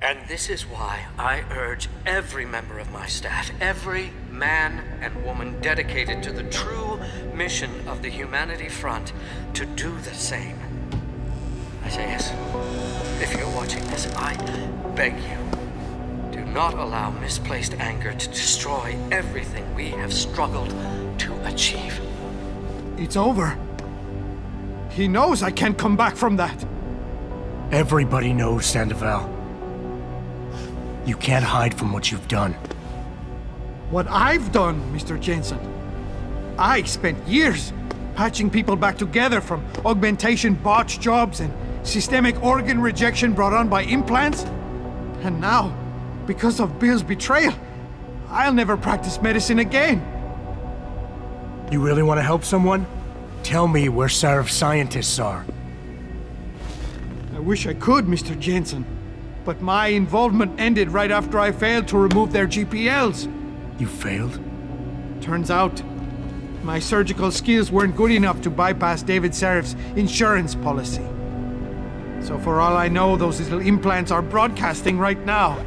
And this is why I urge every member of my staff, every man and woman dedicated to the true mission of the Humanity Front, to do the same. Isaias, if you're watching this, I beg you, do not allow misplaced anger to destroy everything we have struggled to achieve. It's over. He knows I can't come back from that. Everybody knows, Sandoval. You can't hide from what you've done. What I've done, Mr. Jensen. I spent years patching people back together from augmentation botch jobs and systemic organ rejection brought on by implants. And now, because of Bill's betrayal, I'll never practice medicine again. You really want to help someone? Tell me where Sarif's scientists are. I wish I could, Mr. Jensen. But my involvement ended right after I failed to remove their GPLs. You failed? Turns out, my surgical skills weren't good enough to bypass David Sarif's insurance policy. So for all I know, those little implants are broadcasting right now,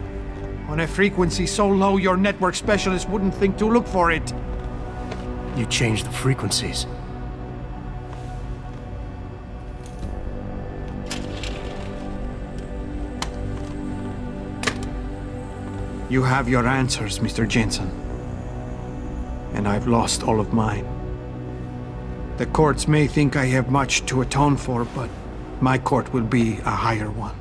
on a frequency so low your network specialist wouldn't think to look for it. You changed the frequencies. You have your answers, Mr. Jensen. And I've lost all of mine. The courts may think I have much to atone for, but my court will be a higher one.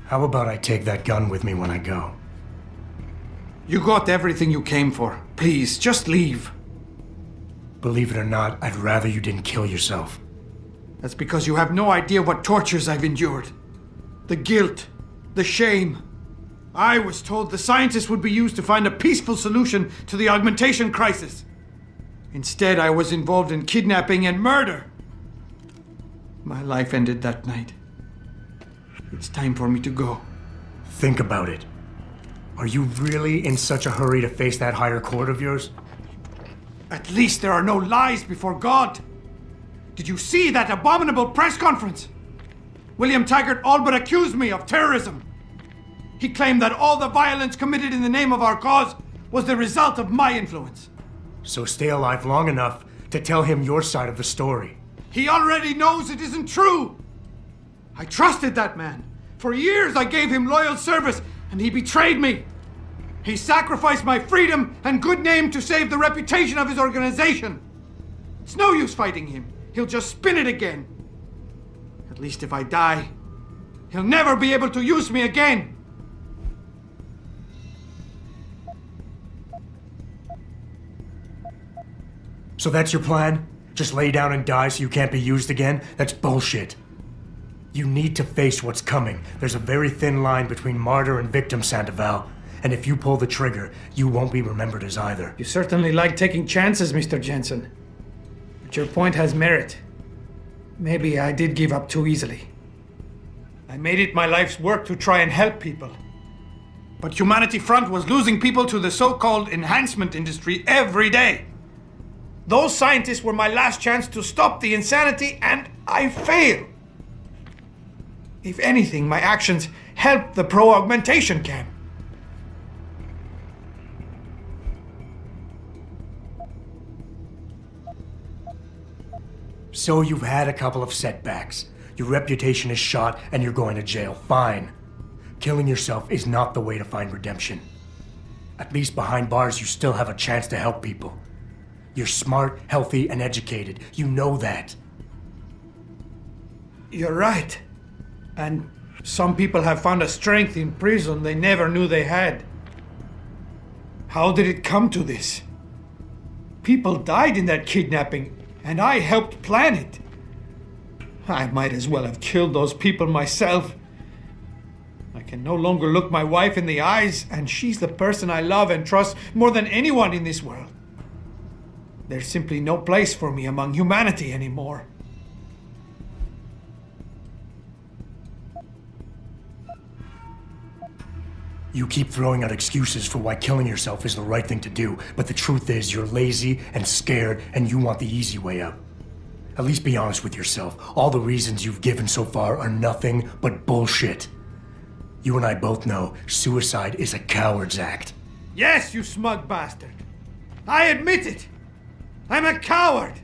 How about I take that gun with me when I go? You got everything you came for. Please, just leave. Believe it or not, I'd rather you didn't kill yourself. That's because you have no idea what tortures I've endured. The guilt, the shame. I was told the scientists would be used to find a peaceful solution to the augmentation crisis. Instead, I was involved in kidnapping and murder. My life ended that night. It's time for me to go. Think about it. Are you really in such a hurry to face that higher court of yours? At least there are no lies before God. Did you see that abominable press conference? William Taggart all but accused me of terrorism. He claimed that all the violence committed in the name of our cause was the result of my influence. So stay alive long enough to tell him your side of the story. He already knows it isn't true. I trusted that man. For years I gave him loyal service, and he betrayed me. He sacrificed my freedom and good name to save the reputation of his organization. It's no use fighting him. He'll just spin it again. At least if I die, he'll never be able to use me again. So that's your plan? Just lay down and die so you can't be used again? That's bullshit. You need to face what's coming. There's a very thin line between martyr and victim, Sandoval. And if you pull the trigger, you won't be remembered as either. You certainly like taking chances, Mr. Jensen. But your point has merit. Maybe I did give up too easily. I made it my life's work to try and help people. But Humanity Front was losing people to the so-called enhancement industry every day. Those scientists were my last chance to stop the insanity, and I failed. If anything, my actions helped the pro-augmentation camp. So you've had a couple of setbacks. Your reputation is shot and you're going to jail. Fine. Killing yourself is not the way to find redemption. At least behind bars, you still have a chance to help people. You're smart, healthy, and educated. You know that. You're right. And some people have found a strength in prison they never knew they had. How did it come to this? People died in that kidnapping, and I helped plan it. I might as well have killed those people myself. I can no longer look my wife in the eyes, and she's the person I love and trust more than anyone in this world. There's simply no place for me among humanity anymore. You keep throwing out excuses for why killing yourself is the right thing to do, but the truth is you're lazy and scared and you want the easy way out. At least be honest with yourself. All the reasons you've given so far are nothing but bullshit. You and I both know suicide is a coward's act. Yes, you smug bastard. I admit it. I'm a coward.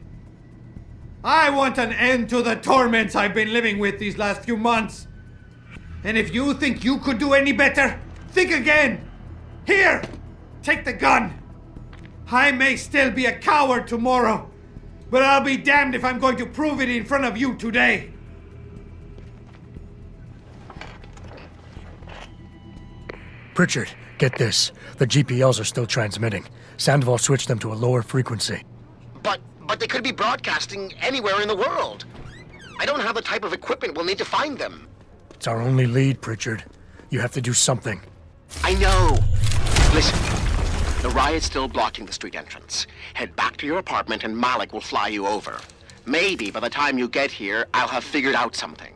I want an end to the torments I've been living with these last few months. And if you think you could do any better, think again. Here, take the gun. I may still be a coward tomorrow, but I'll be damned if I'm going to prove it in front of you today. Pritchard, get this. The GPLs are still transmitting. Sandoval switched them to a lower frequency. But they could be broadcasting anywhere in the world. I don't have the type of equipment we'll need to find them. It's our only lead, Pritchard. You have to do something. I know. Listen, the riot's still blocking the street entrance. Head back to your apartment and Malik will fly you over. Maybe by the time you get here, I'll have figured out something.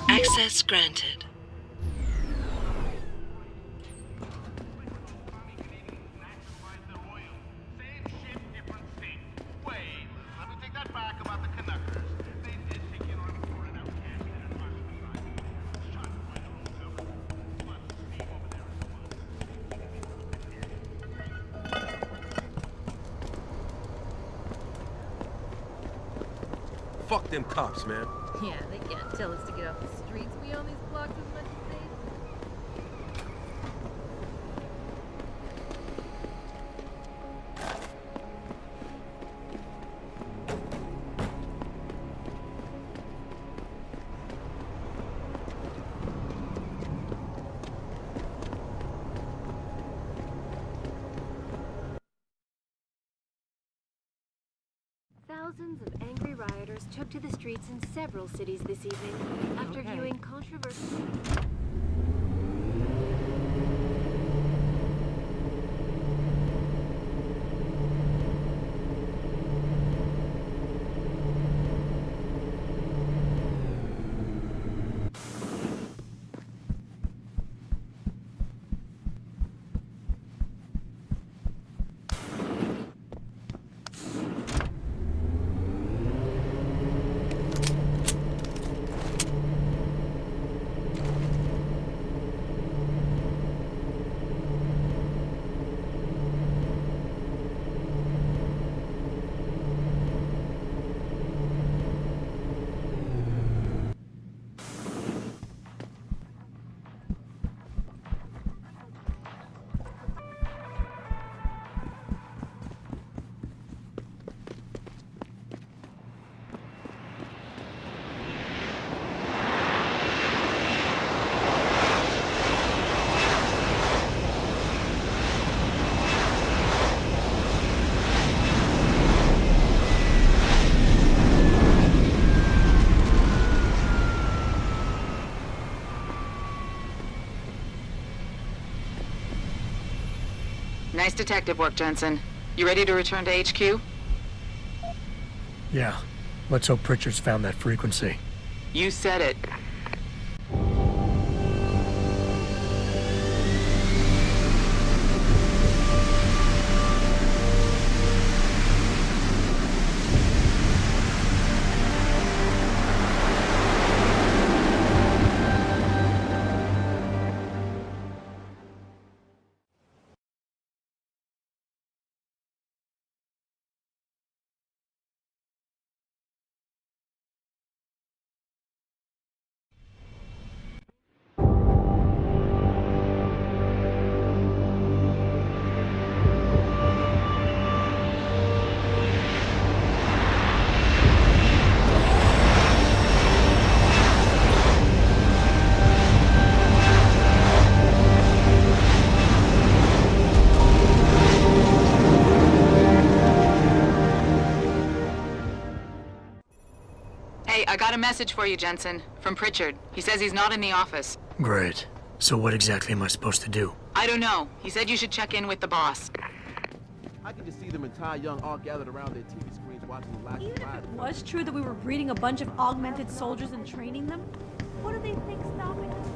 Access granted. Fuck them cops, man. Yeah, they can't tell us to get off the streets. We own these blocks as much as they... Thousands of angry rioters took to the streets in several cities this evening after viewing controversial... Nice detective work, Jensen. You ready to return to HQ? Yeah. Let's hope Pritchard's found that frequency. You said it. got a message for you, Jensen. From Pritchard. He says he's not in the office. Great. So what exactly am I supposed to do? I don't know. He said you should check in with the boss. I can just see them entire young all gathered around their TV screens watching the last Even if it was true that we were breeding a bunch of augmented soldiers and training them, what do they think stopping us?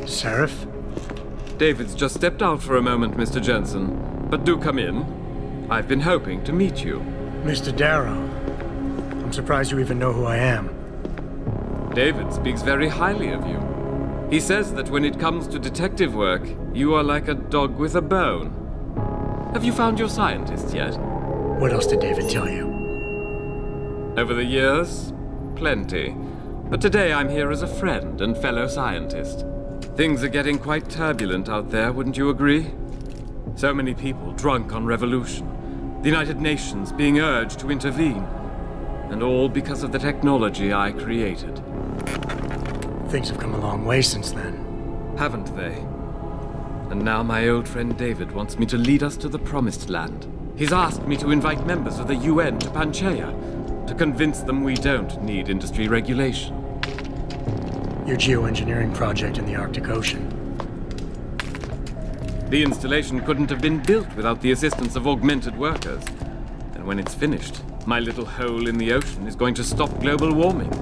Seraph? David's just stepped out for a moment, Mr. Jensen. But do come in. I've been hoping to meet you. Mr. Darrow. I'm surprised you even know who I am. David speaks very highly of you. He says that when it comes to detective work, you are like a dog with a bone. Have you found your scientist yet? What else did David tell you? Over the years, plenty. But today I'm here as a friend and fellow scientist. Things are getting quite turbulent out there, wouldn't you agree? So many people drunk on revolution. The United Nations being urged to intervene. And all because of the technology I created. Things have come a long way since then. Haven't they? And now my old friend David wants me to lead us to the Promised Land. He's asked me to invite members of the UN to Panchaea, to convince them we don't need industry regulation. Your geoengineering project in the Arctic Ocean. The installation couldn't have been built without the assistance of augmented workers. And when it's finished, my little hole in the ocean is going to stop global warming.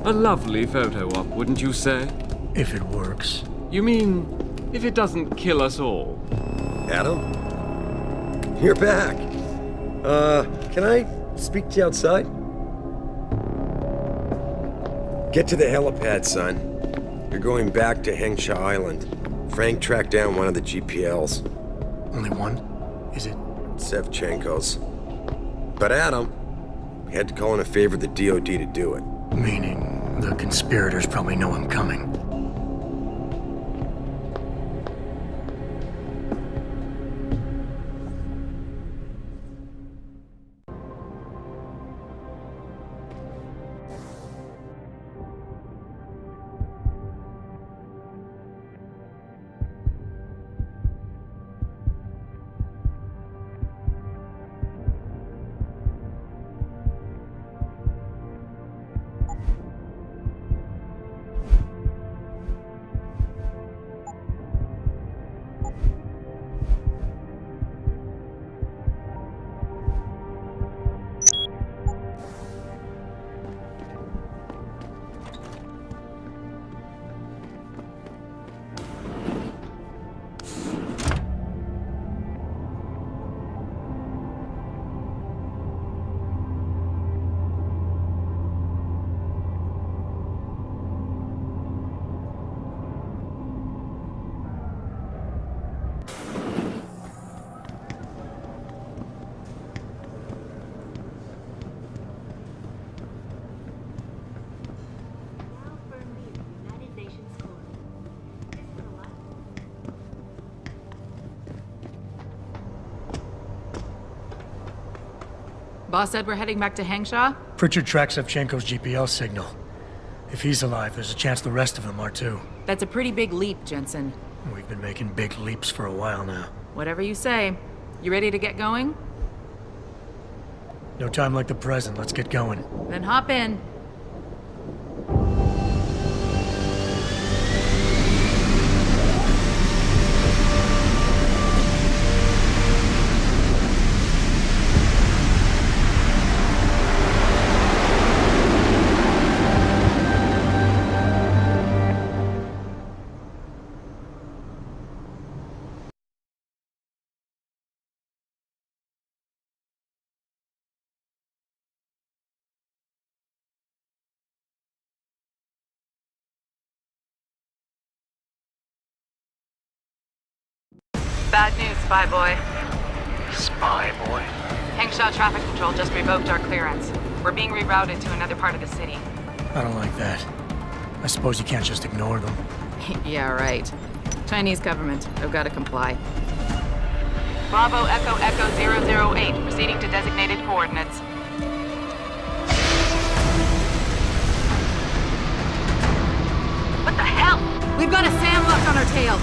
A lovely photo op, wouldn't you say? If it works. You mean, if it doesn't kill us all? Adam? You're back. Can I speak to you outside? Get to the helipad, son. You're going back to Hengsha Island. Frank tracked down one of the GPLs. Only one? Is it? Sevchenko's. But Adam, we had to call in a favor of the DOD to do it. Meaning, the conspirators probably know I'm coming. Boss said we're heading back to Hengsha? Pritchard tracks Sevchenko's GPL signal. If he's alive, there's a chance the rest of them are too. That's a pretty big leap, Jensen. We've been making big leaps for a while now. Whatever you say. You ready to get going? No time like the present. Let's get going. Then hop in. Bad news, Spy Boy. Spy Boy? Hengsha Traffic Control just revoked our clearance. We're being rerouted to another part of the city. I don't like that. I suppose you can't just ignore them. Yeah, right. Chinese government. I've got to comply. Bravo Echo Echo 008, proceeding to designated coordinates. What the hell? We've got a sandlock on our tail.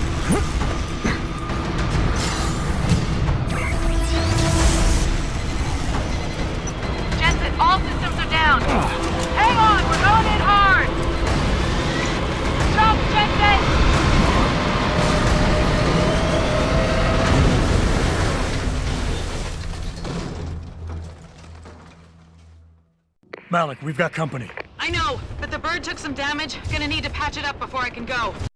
Jensen, all systems are down. Hang on, we're going in hard. Jump, Jensen! Malik, we've got company. I know, but the bird took some damage. Gonna need to patch it up before I can go.